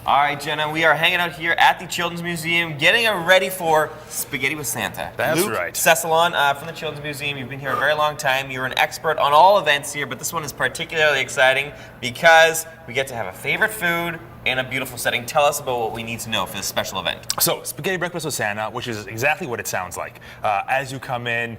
All right, Jenna, we are hanging out here at the Children's Museum, getting ready for Spaghetti with Santa. That's Luke right. Cessalon from the Children's Museum. You've been here a very long time. You're an expert on all events here, but this one is particularly exciting because we get to have a favorite food in a beautiful setting. Tell us about what we need to know for this special event. So, Spaghetti Breakfast with Santa, which is exactly what it sounds like. As you come in,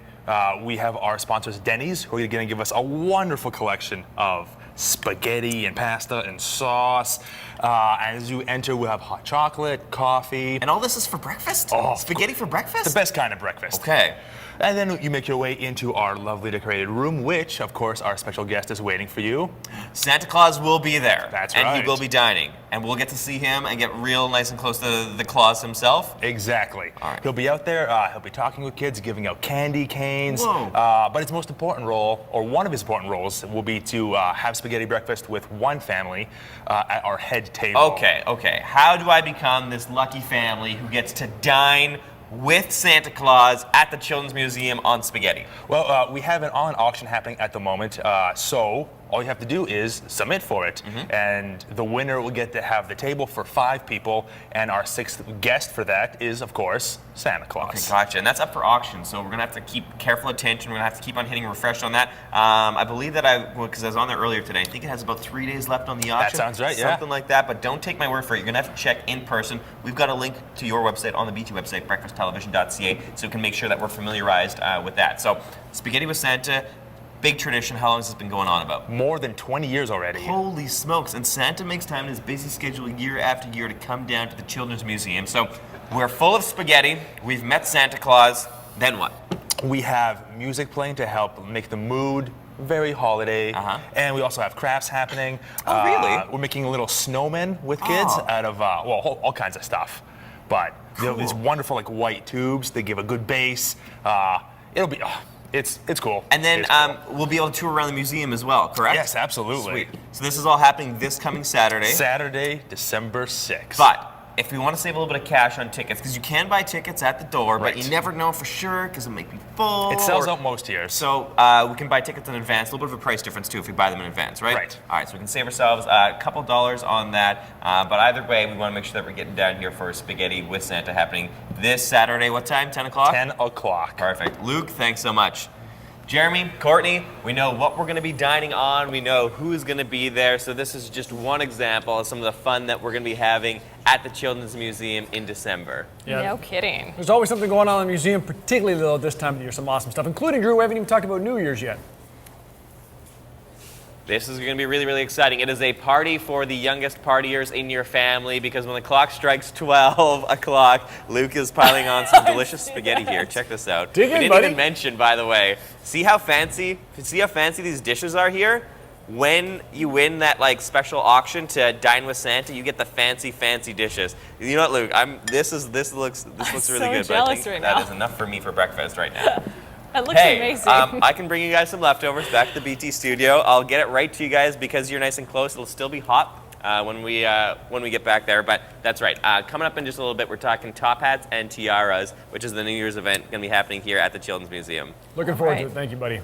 we have our sponsors, Denny's, who are going to give us a wonderful collection of spaghetti and pasta and sauce. As you enter, we'll have hot chocolate, coffee. And all this is for breakfast? Oh, spaghetti for breakfast? The best kind of breakfast. Okay. And then you make your way into our lovely decorated room, which, of course, our special guest is waiting for you. Santa Claus will be there. That's and right. And he will be dining. And we'll get to see him and get real nice and close to the Claus himself. Exactly. All right. He'll be out there, he'll be talking with kids, giving out candy canes. Whoa. But his most important role, or one of his important roles, will be to have spaghetti breakfast with one family at our head table. Okay. How do I become this lucky family who gets to dine with Santa Claus at the Children's Museum on spaghetti? Well, we have an online auction happening at the moment, so all you have to do is submit for it, and the winner will get to have the table for 5 people, and our 6th guest for that is, of course, Santa Claus. Okay, gotcha. And that's up for auction, so we're going to have to keep careful attention. We're going to have to keep on hitting refresh on that. I believe that because I was on there earlier today, I think it has about 3 days left on the auction. That sounds right, yeah. Something like that, but don't take my word for it. You're going to have to check in person. We've got a link to your website on the BT website, breakfasttelevision.ca, so we can make sure that we're familiarized with that. So, Spaghetti with Santa, big tradition. How long has this been going on about? More than 20 years already. Holy smokes. And Santa makes time in his busy schedule year after year to come down to the Children's Museum. So we're full of spaghetti. We've met Santa Claus. Then what? We have music playing to help make the mood very holiday. And we also have crafts happening. Oh, really? We're making little snowmen with kids out of, all kinds of stuff. But you know, these wonderful white tubes, they give a good base. It'll be... It's cool. And then cool. we'll be able to tour around the museum as well, correct? Yes, absolutely. Sweet. So this is all happening this coming Saturday. Saturday, December 6th. But if we want to save a little bit of cash on tickets, because you can buy tickets at the door, Right. but you never know for sure because it might be full. It sells out most years. So we can buy tickets in advance. A little bit of a price difference too if we buy them in advance, right? Right. All right, so we can save ourselves a couple dollars on that. But either way, we want to make sure that we're getting down here for Spaghetti with Santa happening this Saturday. What time? 10 o'clock? 10 o'clock. Perfect. Luke, thanks so much. Jeremy, Courtney, we know what we're going to be dining on. We know who's going to be there. So this is just one example of some of the fun that we're going to be having at the Children's Museum in December. Yeah. No kidding. There's always something going on in the museum, particularly though this time of the year, some awesome stuff, including, Drew, we haven't even talked about New Year's yet. This is going to be really, really exciting. It is a party for the youngest partiers in your family because when the clock strikes 12 o'clock, Luke is piling on some delicious spaghetti here. Check this out. Dig in, we didn't buddy. even mention, by the way, see how fancy these dishes are here? When you win that special auction to dine with Santa, you get the fancy dishes. You know what, Luke? This looks really so good. But I jealous think right that now. is enough for me for breakfast right now. That looks Hey, amazing. I can bring you guys some leftovers back to the BT studio. I'll get it right to you guys because you're nice and close. It'll still be hot when we get back there. But that's right. Coming up in just a little bit, we're talking top hats and tiaras, which is the New Year's event going to be happening here at the Children's Museum. Looking forward to Right. it. Thank you, buddy.